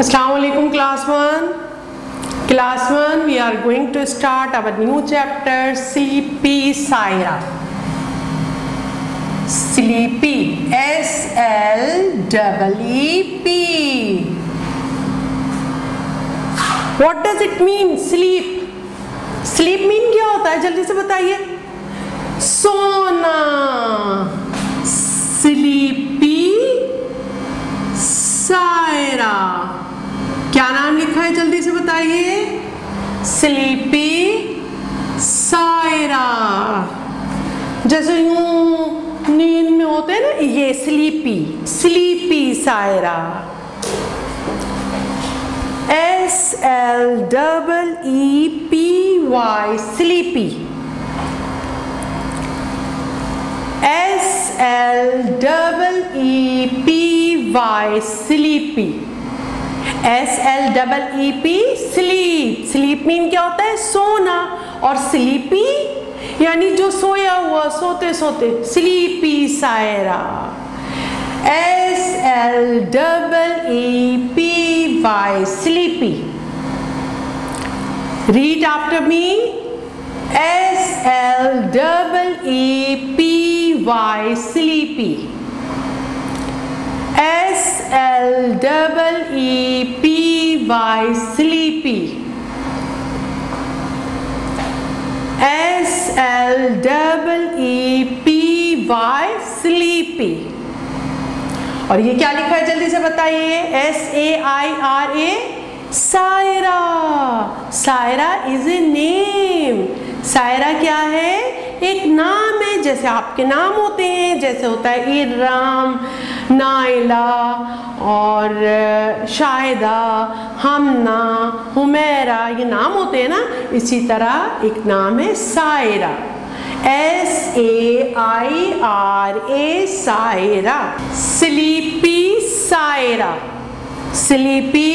Assalamualaikum class 1. Class 1, we are going to start our new chapter Sleepy Saira. Sleepy, S-L-E-E-P. What does it mean? Sleep. Sleep mean क्या होता है? जल्दी से बताइए. सोना. Sleepy Saira. क्या नाम लिखा है? जल्दी से बताइए. स्लीपी सायरा. जैसे यूं नींद में होते हैं ना, ये sleepy. Sleepy Saira. S-L-E-E-P-Y sleepy. S-L-E-E-P-Y sleepy. S-L-E-E-P sleep. Sleep mean क्या होता है? सोना. और स्लीपी यानी जो सोया हुआ, सोते सोते. Sleepy Saira. S-L-E-E-P-Y sleepy. Read after me. S-L-E-E-P-Y sleepy. S-L-E-E-P-Y sleepy. S-L-E-E-P-Y sleepy. और ये क्या लिखा है? जल्दी से बताइए. S-A-I-R-A Saira. Saira is a name. Saira क्या है? एक नाम है. जैसे आपके नाम होते हैं, जैसे होता है इरम, नाइला और शाहिदा, हमना, हुमैरा, ये नाम होते हैं ना. इसी तरह एक नाम है Saira. S-A-I-R-A Saira. Sleepy Saira. Sleepy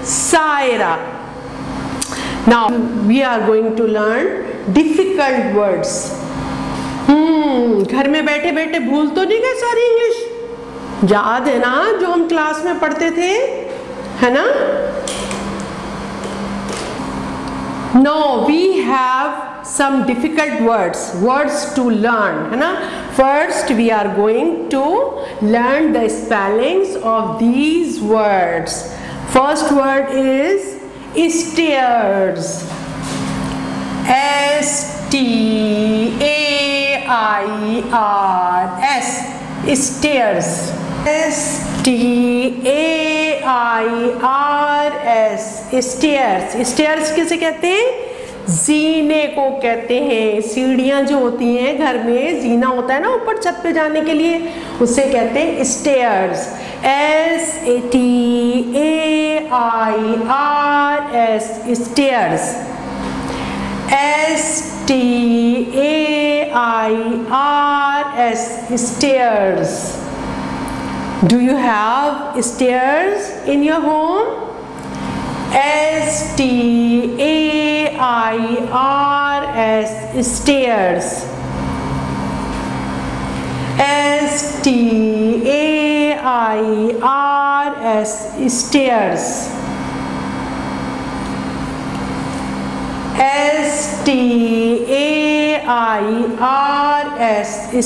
Saira. Now we are going to learn difficult words. घर में बैठे बैठे भूल तो नहीं गए सारी इंग्लिश? याद है ना जो हम क्लास में पढ़ते थे, है ना? No, we have some difficult words to learn, है ना? First we are going to learn the spellings of these words. First word is stairs. S-T-A-I-R-S stairs. S-T-A-I-R-S stairs. stairs किसे कहते हैं? जीने को कहते हैं. सीढ़ियाँ जो होती हैं घर में, जीना होता है ना ऊपर छत पे जाने के लिए, उसे कहते हैं stairs. S-A-T-A-I-R-S stairs. S-T-A-I-R-S stairs. Do you have stairs in your home? S-T-A-I-R-S stairs. S-T-A-I-R-S stairs. S-T-A-I-R-S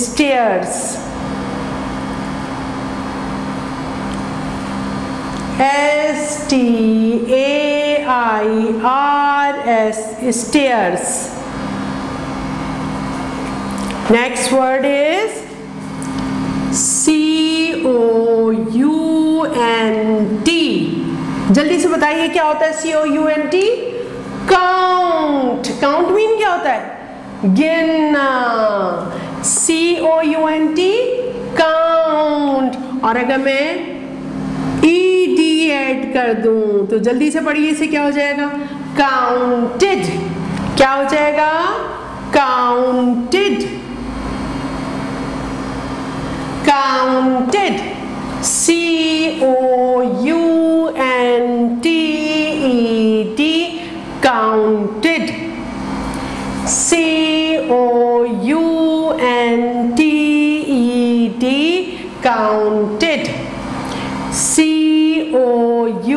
stairs. S-T-A-I-R-S stairs. Next word is C-O-U-N-T. जल्दी से बताइए क्या होता है C-O-U-N-T? काउंट. काउंट मीन क्या होता है? गिनना. C-O-U-N-T count. और अगर मैं ED ऐड कर दूं तो जल्दी से पढ़िए, इसे क्या हो जाएगा? काउंटेड. क्या हो जाएगा? Counted. Counted. C-O-U-N-T-E-D counted. C-O-U-N-T-E-D counted. C-O-U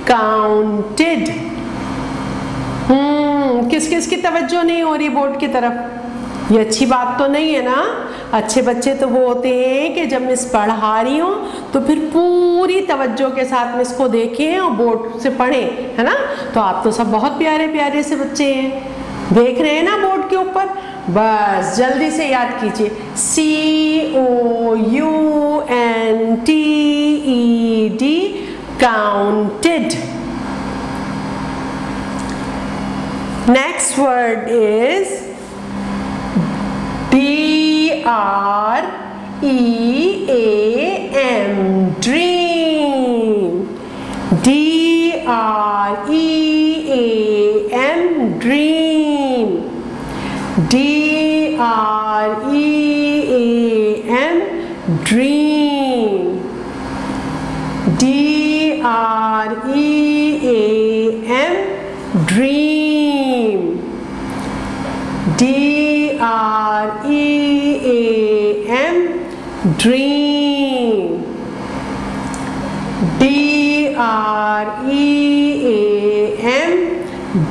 counted. किस किस की तवज्जो नहीं हो रही बोर्ड की तरफ? ये अच्छी बात तो नहीं है ना। अच्छे बच्चे तो वो होते हैं कि जब मिस पढ़ा रही हो तो फिर पूरी तवज्जो के साथ मिस को देखें और बोर्ड से पढ़ें, है ना। तो आप तो सब बहुत प्यारे प्यारे से बच्चे हैं, देख रहे हैं ना बोर्ड के ऊपर। बस जल्दी से याद कीजिए, COUNTED, counted. Next word is DREAM, dream. DREAM, dream. DREAM, dream. DREAM, dream. DREAM, dream. DREAM,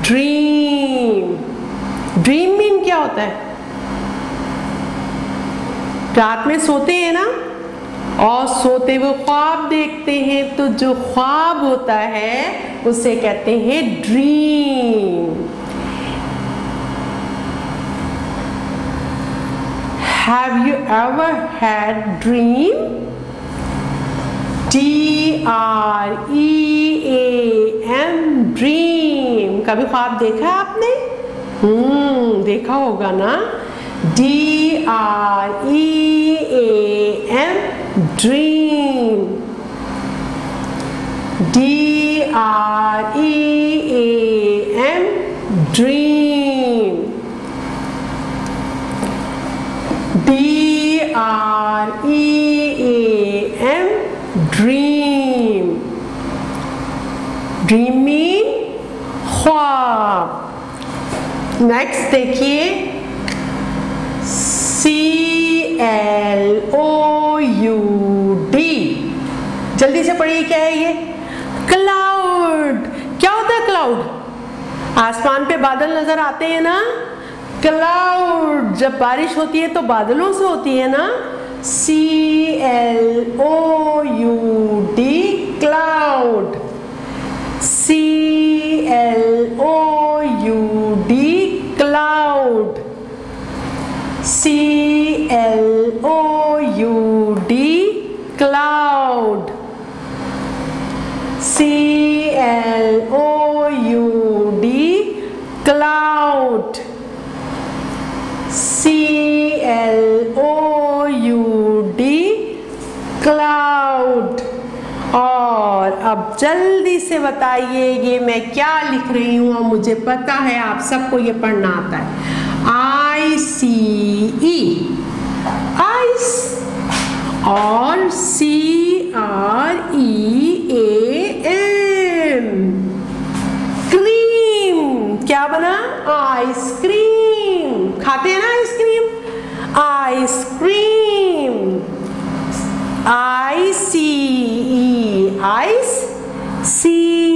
dream. Dream mean क्या होता है? रात में सोते हैं ना और सोते हुए ख्वाब देखते हैं, तो जो ख्वाब होता है उसे कहते हैं dream. Have you ever had dream? DREAM, dream. कभी ख्वाब देखा आपने? देखा होगा ना। DREAM, dream. DREAM, dream. DREAM, dream. Dream mean ख्वाब। नेक्स्ट देखिए, CLOUD, जल्दी से पढ़िए, क्या है ये? क्लाउड। क्या होता है क्लाउड? आसमान पे बादल नजर आते हैं ना। क्लाउड, जब बारिश होती है तो बादलों से होती है ना। CLOUD, cloud. CLOUD, cloud. CLOUD, cloud. CLOUD, cloud. CLOUD, cloud. और अब जल्दी से बताइए ये मैं क्या लिख रही हूँ, और मुझे पता है आप सबको ये पढ़ना आता है। ICE, आइस, और CREAM, क्रीम। क्या बना? आइसक्रीम। खाते हैं ना ice cream? Ice cream. ICE, ice. CREAM,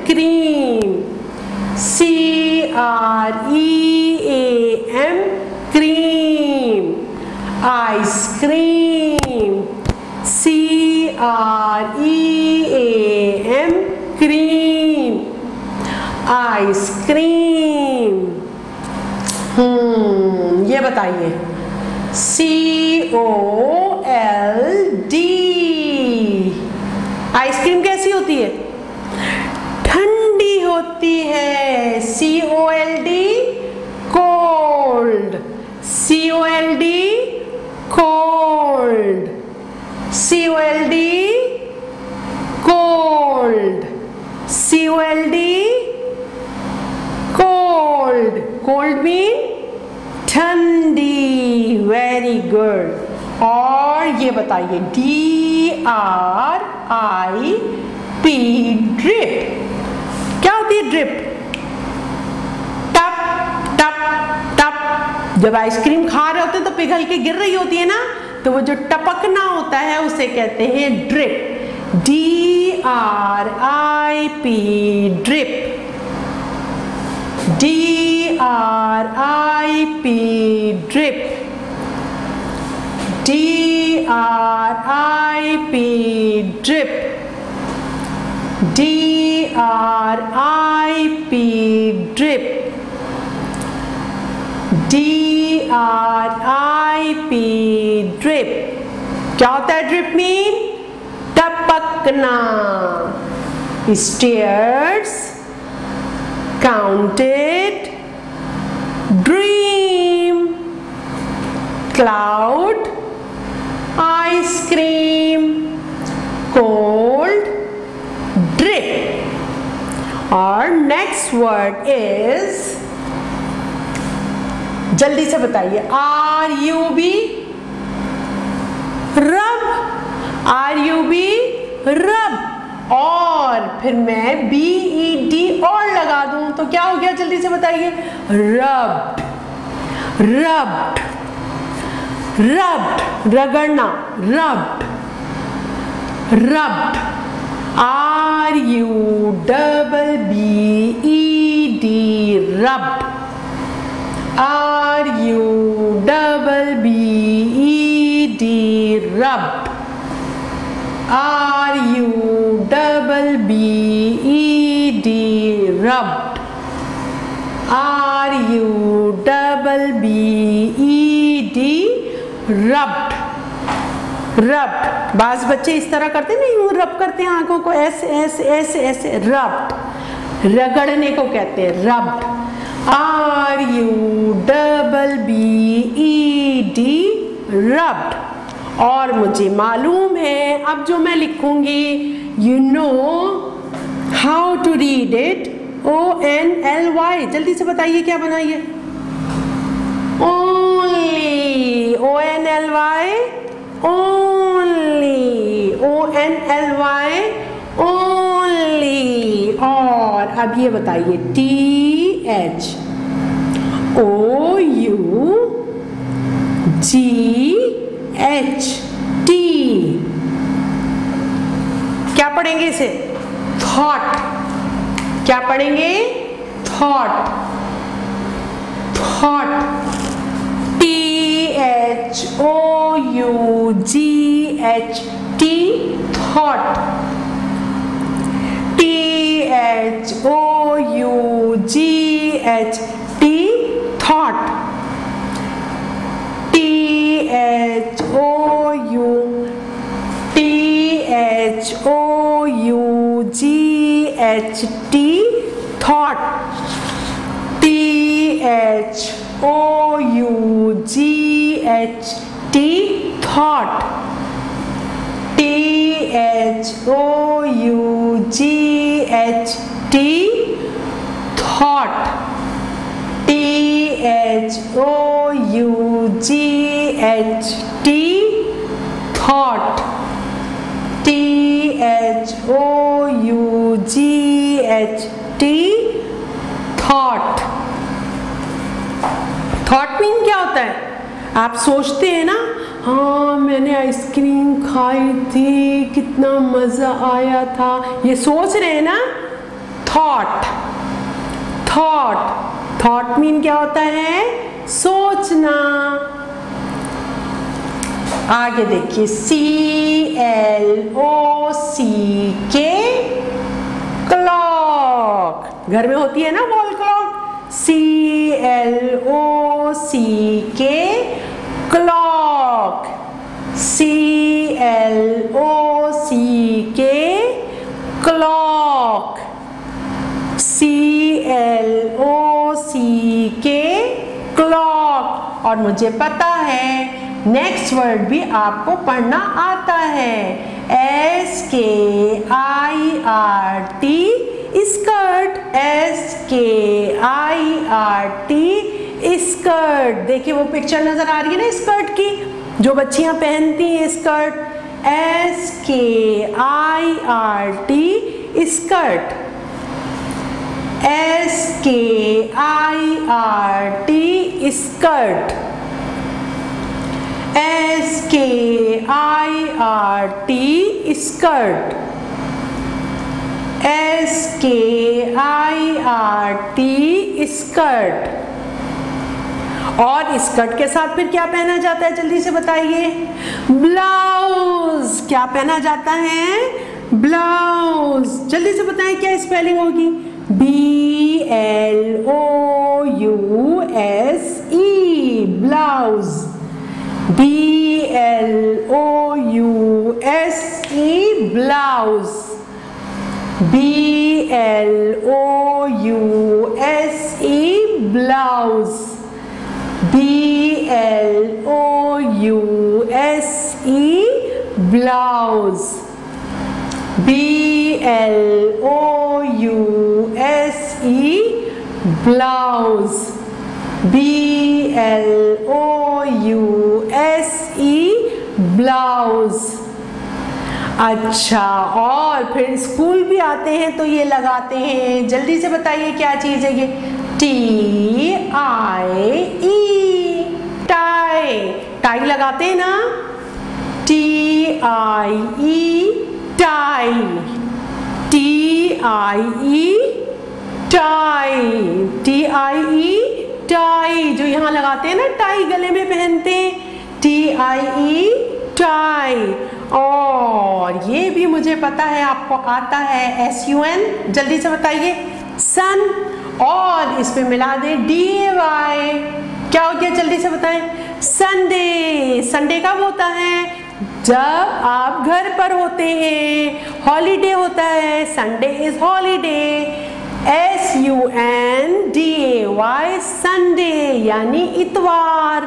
cream. CREAM, cream. Ice cream. CREAM, cream. Ice cream. ये बताइए, COLD, आइसक्रीम कैसी होती है? ठंडी होती है। COLD, cold. COLD, cold. COLD, cold. COLD, cold. Cold mean ठंडी। Very good. और ये बताइए, DRIP, ड्रिप। क्या होती है ड्रिप? टप टप टप। जब आइसक्रीम खा रहे होते हैं तो पिघल के गिर रही होती है ना, तो वो जो टपकना होता है उसे कहते हैं drip, DRIP, drip, DRIP, drip, DRIP, drip, DRIP, drip, DRIP, drip. क्या होता है ड्रिप मीन? टपकना। Stairs, counted, dream, cloud, ice cream, cold, drip। और next word is, जल्दी से बताइए, RUB, रब, RUB, रब। और फिर मैं BED और लगा दूं तो क्या हो गया? जल्दी से बताइए, रब्ड, रब्ड, रब्ड, रगड़ना, rubbed, rubbed, RUBBED, rubbed, RUBBED, rubbed, RUBBED, rubbed, RUBBED, rubbed, rubbed। बाज बच्चे इस तरह करते हैं ना, यूं रब करते हैं आंखों को, ऐसे ऐसे ऐसे ऐसे, rubbed, रगड़ने को कहते हैं rubbed, RUBBED, rubbed। और मुझे मालूम है अब जो मैं लिखूंगी, you know how to read it, ONLY। जल्दी से बताइए क्या बनाइए? only, ONLY, only, ONLY, only। और अब ये बताइए, THOUGH, T। क्या पढ़ेंगे इसे? थॉट। क्या पढ़ेंगे? Thought, thought, THOUGH, thought, THOUGH, thought, THOUGH, thought, THOUGH, thought, THOUGH, thought, THOUGH, thought, THOUGH, thought। Thought mean क्या होता है? आप सोचते हैं ना, हाँ मैंने आइसक्रीम खाई थी, कितना मजा आया था, ये सोच रहे हैं ना, थॉट। थॉट, थॉट मीन क्या होता है? सोचना। आगे देखिए, CLOCK, क्लॉक। घर में होती है ना wall clock, CLOCK, clock, CLOCK, clock, CLOCK, clock. और मुझे पता है नेक्स्ट वर्ड भी आपको पढ़ना आता है, SKIRT, स्कर्ट, SKIRT, स्कर्ट। देखिए वो पिक्चर नजर आ रही है ना स्कर्ट की, जो बच्चियां पहनती हैं skirt, SKIRT, skirt, SKIRT, skirt, SKIRT skirt, SKIRT skirt. और स्कर्ट के साथ फिर क्या पहना जाता है, जल्दी से बताइए? ब्लाउज। क्या पहना जाता है? ब्लाउज। जल्दी से बताएं क्या स्पेलिंग होगी? BLOUSE, blouse. BLOUSE, blouse. BLOUSE, blouse. BLOUSE, blouse. BLOUSE, blouse. BLOUSE, blouse. अच्छा, और फिर स्कूल भी आते हैं तो ये लगाते हैं, जल्दी से बताइए क्या चीज है ये? TIE, tie. टाई लगाते हैं ना? TIE, tie. TIE, tie. TIE, tie. जो यहाँ लगाते हैं ना, टाई गले में पहनते हैं, TIE, टाई। और ये भी मुझे पता है, आपको आता है SUN, जल्दी से बताइए? सन। और इसमें मिला दे DAY, क्या हो गया? जल्दी से बताएं? संडे। संडे कब होता है? जब आप घर पर होते हैं, हॉलीडे होता है, Sunday is holiday. SUNDAY, Sunday यानी इतवार,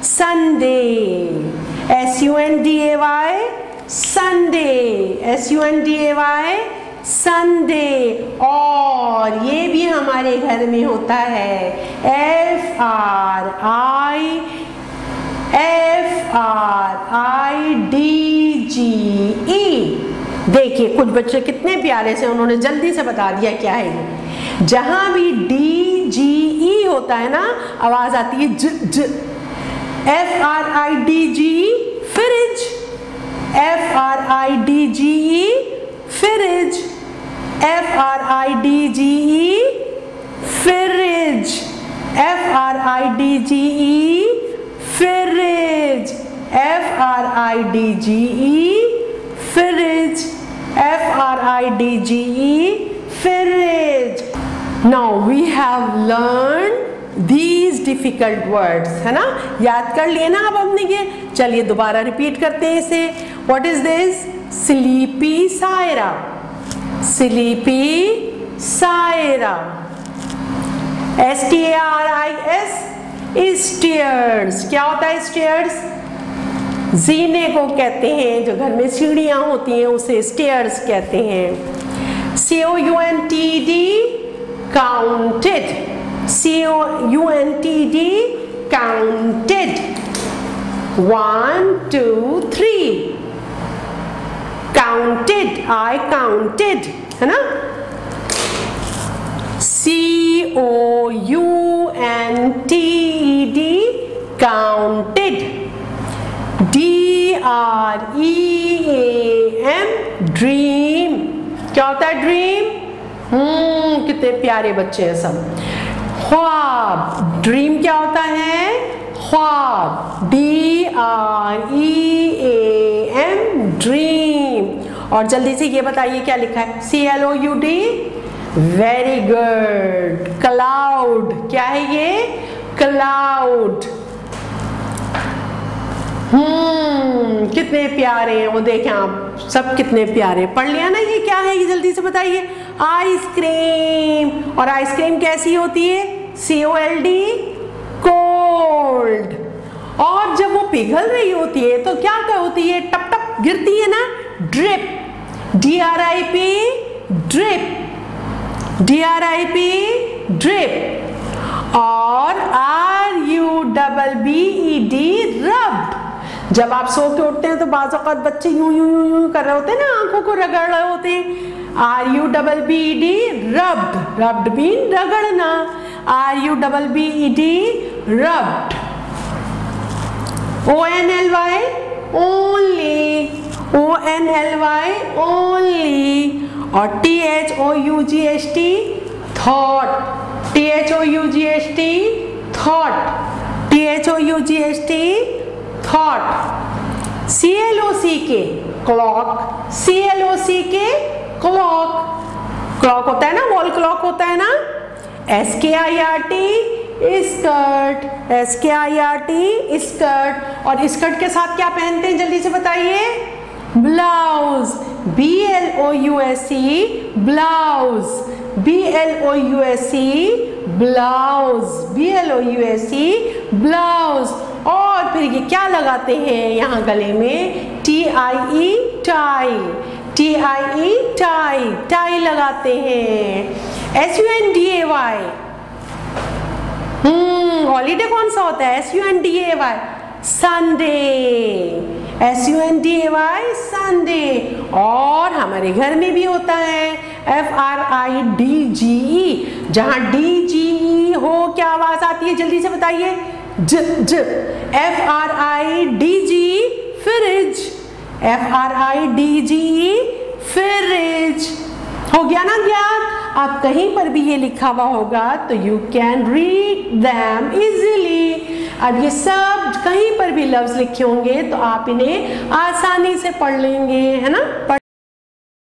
Sunday. SUNDAY, Sunday. SUNDAY, Sunday. और ये भी हमारे घर में होता है, FRIDGE। देखिए कुछ बच्चे कितने प्यारे से उन्होंने जल्दी से बता दिया क्या है ये। जहां भी DGE होता है ना, आवाज आती है ज ज। FRIDGE, fridge. FRIDGE, fridge. FRIDGE, fridge. FRIDGE, fridge. FRIDGE, fridge. FRIDGE, fridge. Now we have learned these difficult words, है ना? याद कर लिए ना अब हमने ये? चलिए दोबारा रिपीट करते हैं इसे। What is this? Sleepy Saira, Sleepy Saira। STARIS, stairs। क्या होता है stairs? जीने को कहते हैं, जो घर में सीढ़ियां होती हैं उसे stairs कहते हैं। COUNTED, counted। COUNTED, counted। 1 2 3, counted, I counted, है ना? COUNTED, counted। DREAM, dream। क्या होता है ड्रीम? कितने प्यारे बच्चे हैं सब। ख्वाब। ड्रीम क्या होता है? ख्वाब। DREAM, dream. और जल्दी से ये बताइए क्या लिखा है? CLOUD, very good. क्लाउड। क्या है ये? क्लाउड। कितने प्यारे हैं वो, देखें आप सब कितने प्यारे। पढ़ लिया ना ये क्या है? ये जल्दी से बताइए। आइसक्रीम। और आइसक्रीम कैसी होती है? COLD, cold. और जब वो पिघल रही होती है तो क्या होती है? टप टप गिरती है ना, drip. DRIP, drip. DRIP, drip. और RUBBED, रब्ड। जब आप सो के उठते हैं तो बाज़ औक़ात बच्चे यूं यूं यूं यूं कर रहे होते हैं ना, आंखों को रगड़ रहे होते हैं। RUBBED, rubbed. रब्ड मीन रगड़ना। RUBBED, rubbed. ONLY only, ONLY only, और THOUGHT thought, THOUGHT thought, THOUGHT thought, CLOCK clock, CLOCK clock, clock होता है ना, वॉल क्लॉक होता है ना। SKIRT स्कर्ट, SKIRT स्कर्ट, और स्कर्ट के साथ क्या पहनते हैं जल्दी से बताइए? Blouse, BLOUSE blouse, BLOUSE blouse, BLOUSE blouse. और फिर ये क्या लगाते हैं यहाँ गले में? TIE tie, TIE tie, tie लगाते हैं। SUNDAY, हॉलीडे कौन सा होता है? SUNDAY Sunday, SUNDAY Sunday. और हमारे घर में भी होता है FRIDGE, जहां DGE हो क्या आवाज आती है जल्दी से बताइए? ज ज, FRIDGE फ्रिज, FRIDGE फ्रिज। हो गया ना ज्ञान? आप कहीं पर भी ये लिखा हुआ होगा तो you can read them easily. अब ये सब कहीं पर भी लफ्ज लिखे होंगे तो आप इन्हें आसानी से पढ़ लेंगे, है ना।